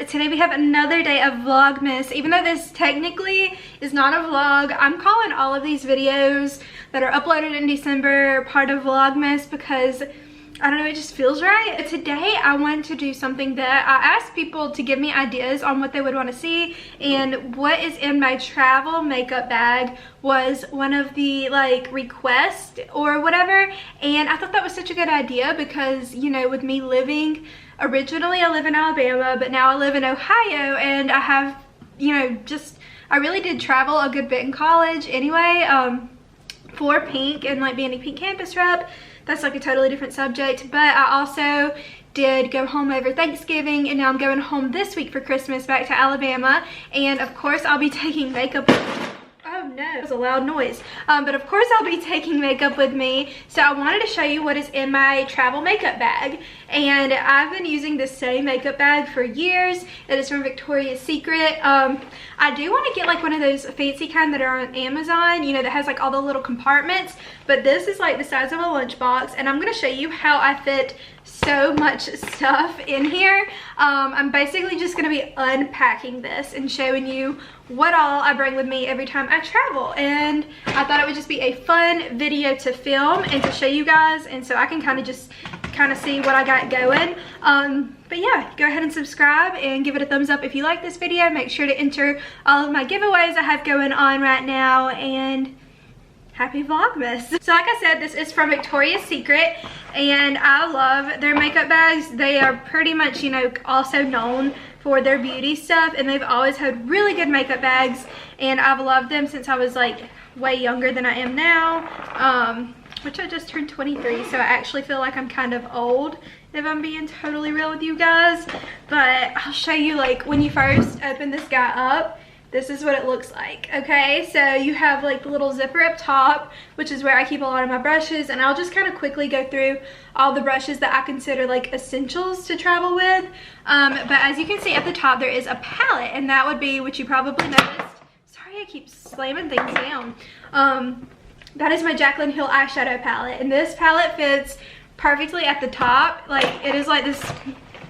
Today we have another day of Vlogmas. Even though this technically is not a vlog, I'm calling all of these videos that are uploaded in December part of Vlogmas because I don't know, it just feels right. But today I wanted to do something that I asked people to give me ideas on what they would want to see, and what is in my travel makeup bag was one of the like requests or whatever. And I thought that was such a good idea because, you know, with me living, originally I live in Alabama, but now I live in Ohio, and I have, you know, I really did travel a good bit in college anyway, for Pink and like being a Pink campus rep. That's like a totally different subject, but I also did go home over Thanksgiving, and now I'm going home this week for Christmas back to Alabama, and of course I'll be taking makeup. Oh no, that was a loud noise. But of course I'll be taking makeup with me, so I wanted to show you what is in my travel makeup bag. And I've been using this same makeup bag for years. It is from Victoria's Secret. I do want to get like one of those fancy kind that are on Amazon, you know, that has like all the little compartments, but this is like the size of a lunchbox, and I'm going to show you how I fit so much stuff in here. I'm basically just going to be unpacking this and showing you what all I bring with me every time I travel, and I thought it would just be a fun video to film and to show you guys, and so I can kind of see what I got going. But yeah, go ahead and subscribe and give it a thumbs up if you like this video. Make sure to enter all of my giveaways I have going on right now, and happy Vlogmas. So like I said, this is from Victoria's Secret, and I love their makeup bags. They are pretty much, you know, also known for their beauty stuff, and they've always had really good makeup bags, and I've loved them since I was like way younger than I am now, which I just turned 23, so I actually feel like I'm kind of old if I'm being totally real with you guys. But I'll show you, like, when you first open this guy up, this is what it looks like. Okay, so you have like the little zipper up top, which is where I keep a lot of my brushes, and I'll just kind of quickly go through all the brushes that I consider like essentials to travel with. But as you can see at the top, there is a palette, and that would be what you probably noticed. Sorry, I keep slamming things down. That is my Jaclyn Hill eyeshadow palette, and this palette fits perfectly at the top. Like, it is like this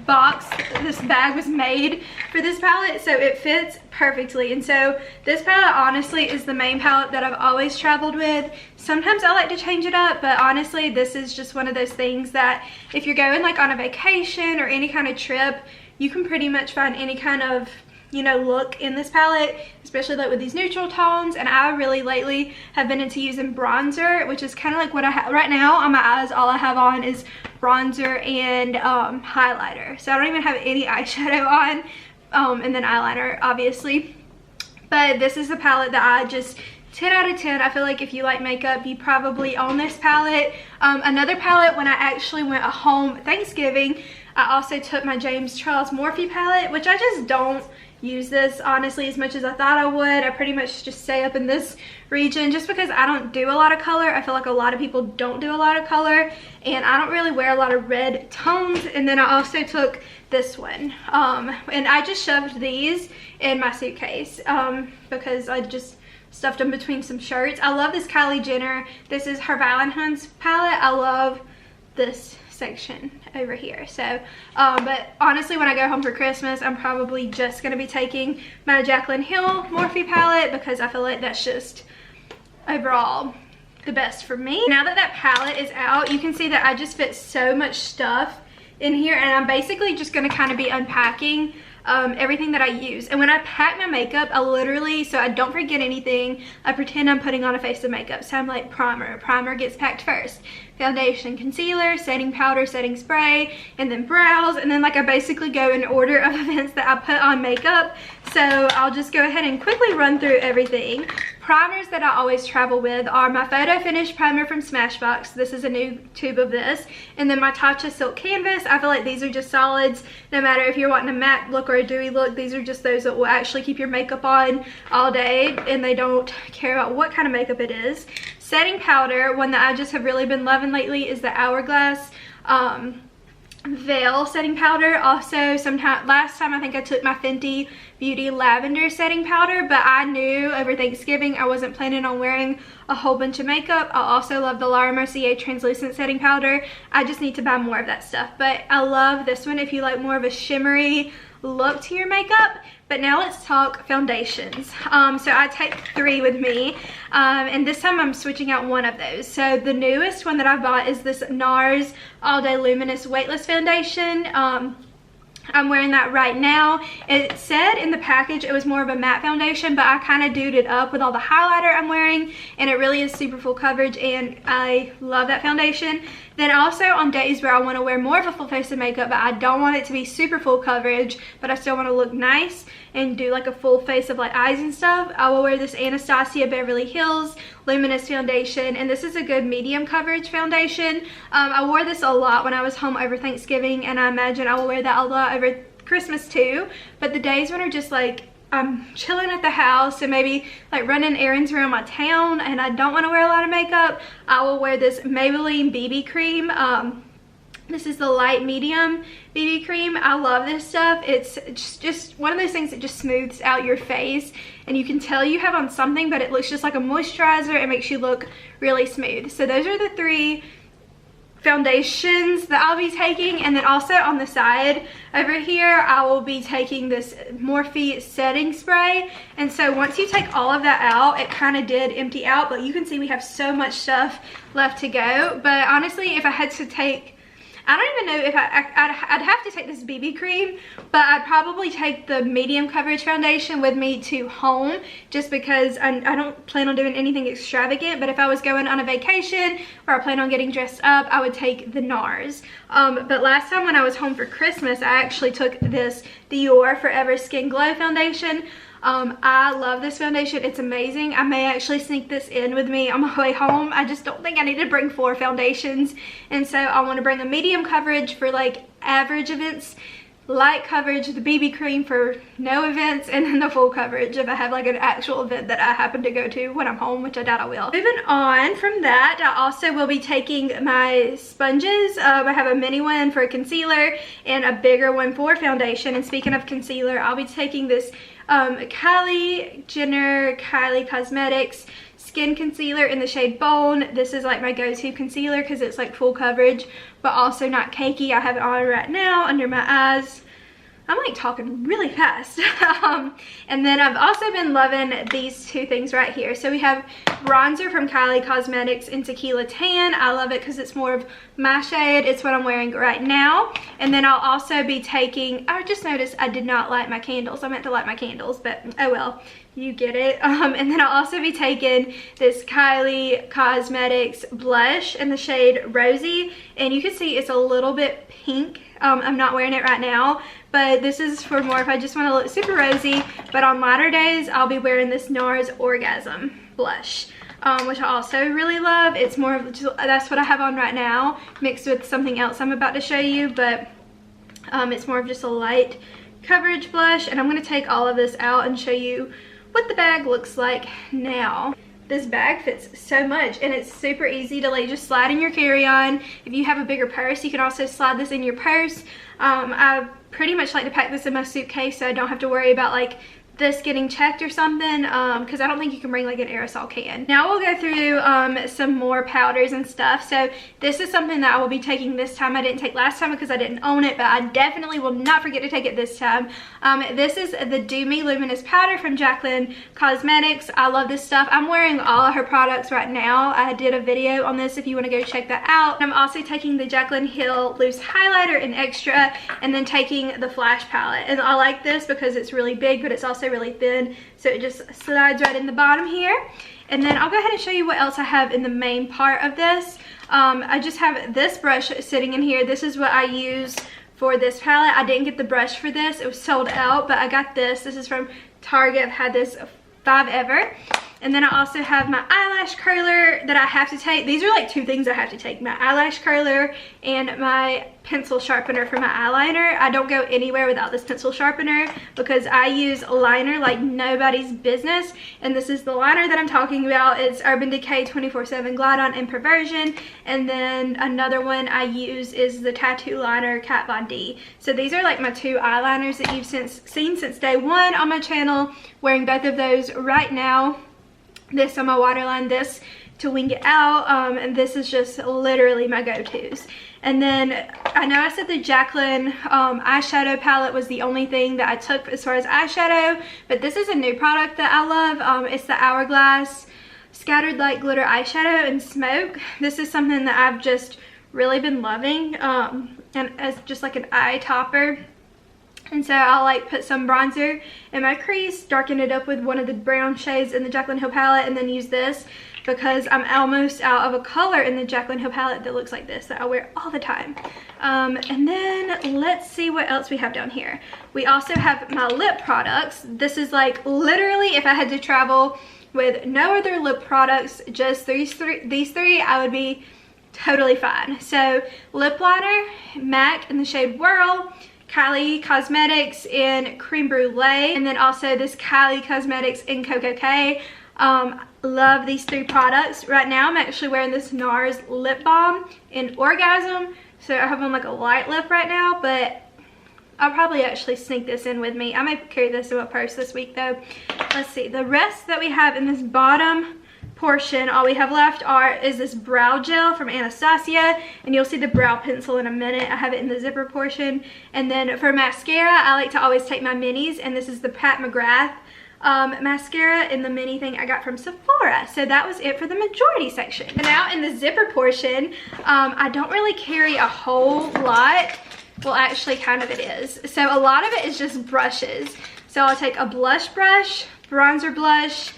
box, this bag was made for this palette, so it fits perfectly. And so this palette honestly is the main palette that I've always traveled with. Sometimes I like to change it up, but honestly this is just one of those things that if you're going like on a vacation or any kind of trip, you can pretty much find any kind of, you know, look in this palette, especially like with these neutral tones. And I really lately have been into using bronzer, which is kind of like what I have right now on my eyes. All I have on is bronzer and highlighter, so I don't even have any eyeshadow on, and then eyeliner obviously. But this is the palette that I just 10 out of 10. I feel like if you like makeup, you probably own this palette. Another palette, when I actually went home Thanksgiving, I also took my James Charles Morphe palette, which I just don't use this honestly as much as I thought I would. I pretty much just stay up in this region just because I don't do a lot of color. I feel like a lot of people don't do a lot of color, and I don't really wear a lot of red tones. And then I also took this one, and I just shoved these in my suitcase because I just stuffed them between some shirts. I love this Kylie Jenner. This is her Valentine's palette. I love this section over here. So but honestly, when I go home for Christmas, I'm probably just going to be taking my Jaclyn Hill Morphe palette because I feel like that's just overall the best for me. Now that that palette is out, you can see that I just fit so much stuff in here, and I'm basically just going to kind of be unpacking everything that I use. And when I pack my makeup, I literally, so I don't forget anything, I pretend I'm putting on a face of makeup. So I'm like, primer gets packed first, foundation, concealer, setting powder, setting spray, and then brows, and then like I basically go in order of events that I put on makeup. So I'll just go ahead and quickly run through everything. Primers that I always travel with are my Photo Finish primer from Smashbox. This is a new tube of this. And then my Tatcha Silk Canvas. I feel like these are just solids. No matter if you're wanting a matte look or a dewy look, these are just those that will actually keep your makeup on all day, and they don't care about what kind of makeup it is. Setting powder, one that I just have really been loving lately, is the Hourglass Veil setting powder. Also, last time I think I took my Fenty Beauty Lavender setting powder, but I knew over Thanksgiving I wasn't planning on wearing a whole bunch of makeup. I also love the Laura Mercier translucent setting powder. I just need to buy more of that stuff, but I love this one if you like more of a shimmery look to your makeup. But now let's talk foundations. So I take 3 with me, and this time I'm switching out one of those. So the newest one that I bought is this Nars All Day Luminous Weightless Foundation. I'm wearing that right now. It said in the package it was more of a matte foundation, but I kind of duded it up with all the highlighter I'm wearing, and it really is super full coverage, and I love that foundation. Then also on days where I want to wear more of a full face of makeup, but I don't want it to be super full coverage, but I still want to look nice and do like a full face of like eyes and stuff, I will wear this Anastacio Beverly Hills Luminous Foundation, and this is a good medium coverage foundation. I wore this a lot when I was home over Thanksgiving, and I imagine I will wear that a lot over Christmas too. But the days when are just like I'm chilling at the house and maybe like running errands around my town and I don't want to wear a lot of makeup, I will wear this Maybelline Bb Cream. This is the light medium BB cream. I love this stuff. It's just one of those things that just smooths out your face, and you can tell you have on something, but it looks just like a moisturizer. It makes you look really smooth. So those are the 3 foundations that I'll be taking. And then also on the side over here, I will be taking this Morphe setting spray. And so once you take all of that out, it kind of did empty out, but you can see we have so much stuff left to go. But honestly, if I had to take, I don't even know if I'd have to take this BB cream, but I'd probably take the medium coverage foundation with me to home, just because I don't plan on doing anything extravagant. But if I was going on a vacation or I plan on getting dressed up, I would take the Nars. But last time when I was home for Christmas, I actually took this Dawe Forever Skin Glow foundation. I love this foundation. It's amazing. I may actually sneak this in with me on my way home. I just don't think I need to bring 4 foundations, and so I want to bring a medium coverage for like average events, light coverage, the BB cream for no events, and then the full coverage if I have like an actual event that I happen to go to when I'm home, which I doubt I will. Moving on from that, I also will be taking my sponges. I have a mini one for concealer and a bigger one for foundation. And speaking of concealer, I'll be taking this Kylie Cosmetics Skin Concealer in the shade Bone. This is like my go-to concealer because it's like full coverage but also not cakey. I have it on right now under my eyes. I'm like talking really fast. And then I've also been loving these 2 things right here. So we have bronzer from Kylie Cosmetics in Tequila Tan. I love it because it's more of my shade. It's what I'm wearing right now. And then I'll also be taking, I just noticed I did not light my candles. I meant to light my candles, but oh well, you get it. And then I'll also be taking this Kylie Cosmetics blush in the shade Rosy. And you can see it's a little bit pink. I'm not wearing it right now, but this is for more if I just want to look super rosy. But on lighter days, I'll be wearing this Nars Orgasm blush, which I also really love. It's more of just, that's what I have on right now, mixed with something else I'm about to show you, but it's more of just a light coverage blush. And I'm going to take all of this out and show you what the bag looks like now. This bag fits so much, and it's super easy to like just slide in your carry-on. If you have a bigger purse, you can also slide this in your purse. I pretty much like to pack this in my suitcase so I don't have to worry about like this getting checked or something, because I don't think you can bring like an aerosol can. Now we'll go through some more powders and stuff. So this is something that I will be taking this time. I didn't take last time because I didn't own it, but I definitely will not forget to take it this time. This is the Do Me Luminous powder from Jaclyn Cosmetics. I love this stuff. I'm wearing all of her products right now. I did a video on this if you want to go check that out. I'm also taking the Jaclyn Hill loose highlighter in extra, and then taking the Flash palette. And I like this because it's really big, but it's also really thin, so it just slides right in the bottom here. And then I'll go ahead and show you what else I have in the main part of this. I just have this brush sitting in here. This is what I use for this palette. I didn't get the brush for this, it was sold out, but I got this. This is from Target. I've had this forever. And then I also have my eyelash curler that I have to take. These are like 2 things I have to take: my eyelash curler and my pencil sharpener for my eyeliner. I don't go anywhere without this pencil sharpener because I use liner like nobody's business. And this is the liner that I'm talking about. It's Urban Decay 24/7 Glide On and Perversion. And then another one I use is the Tattoo Liner Kat Von D. So these are like my 2 eyeliners that you've seen since day 1 on my channel. Wearing both of those right now. This on my waterline, this to wing it out, and this is just literally my go-tos. And then I know I said the Jaclyn eyeshadow palette was the only thing that I took as far as eyeshadow, but this is a new product that I love. It's the Hourglass Scattered Light Glitter Eyeshadow in Smoke. This is something that I've just really been loving, and as just like an eye topper. And so I'll like put some bronzer in my crease, darken it up with one of the brown shades in the Jaclyn Hill palette, and then use this because I'm almost out of a color in the Jaclyn Hill palette that looks like this that I wear all the time. And then let's see what else we have down here. We also have my lip products. This is like literally if I had to travel with no other lip products, just these three, I would be totally fine. So lip liner, MAC in the shade Whirl, Kylie Cosmetics in Cream Brulee, and then also this Kylie Cosmetics in Coco K. Love these three products. Right now I'm actually wearing this Nars Lip Balm in Orgasm, so I have on like a light lip right now, but I'll probably actually sneak this in with me. I may carry this in my purse this week though. Let's see, the rest that we have in this bottom portion, all we have left is this brow gel from Anastacio, and you'll see the brow pencil in a minute. I have it in the zipper portion. And then for mascara, I like to always take my minis, and this is the Pat McGrath mascara in the mini thing I got from Sephora. So that was it for the majority section. And now in the zipper portion, I don't really carry a whole lot. Well, actually kind of it is. So a lot of it is just brushes. So I'll take a blush brush, bronzer brush,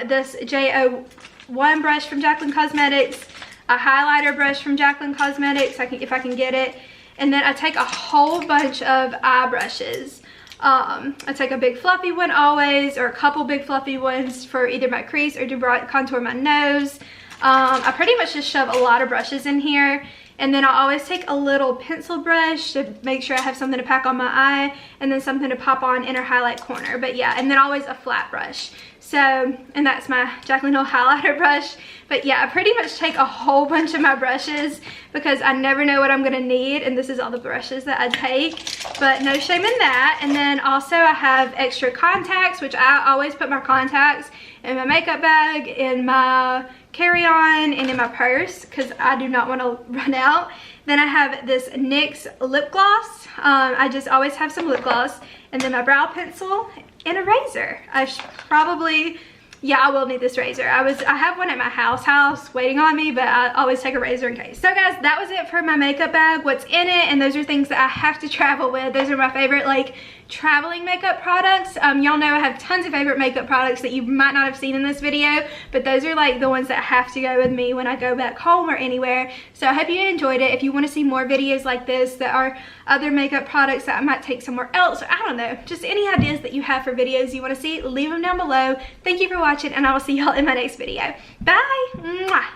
this J01 brush from Jaclyn Cosmetics, a highlighter brush from Jaclyn Cosmetics, if I can get it, and then I take a whole bunch of eye brushes. I take a big fluffy one always, or a couple big fluffy ones for either my crease or to contour my nose. I pretty much just shove a lot of brushes in here. And then I'll always take a little pencil brush to make sure I have something to pack on my eye, and then something to pop on inner highlight corner. But yeah, and then always a flat brush. So, and that's my Jaclyn Hill highlighter brush. But yeah, I pretty much take a whole bunch of my brushes because I never know what I'm gonna need, and this is all the brushes that I take. But no shame in that. And then also I have extra contacts, which I always put my contacts in my makeup bag, in my carry-on, and in my purse because I do not want to run out. Then I have this NYX Lip Gloss. I just always have some lip gloss, and then my brow pencil and a razor. I should probably, yeah, I will need this razor. I have one at my house waiting on me, but I always take a razor in case. So guys, that was it for my makeup bag, what's in it, and those are things that I have to travel with. Those are my favorite like traveling makeup products. Y'all know I have tons of favorite makeup products that you might not have seen in this video, but those are like the ones that have to go with me when I go back home or anywhere. So I hope you enjoyed it. If you want to see more videos like this that are other makeup products that I might take somewhere else, or I don't know, just any ideas that you have for videos you want to see, leave them down below. Thank you for watching, and I will see y'all in my next video. Bye. Mwah.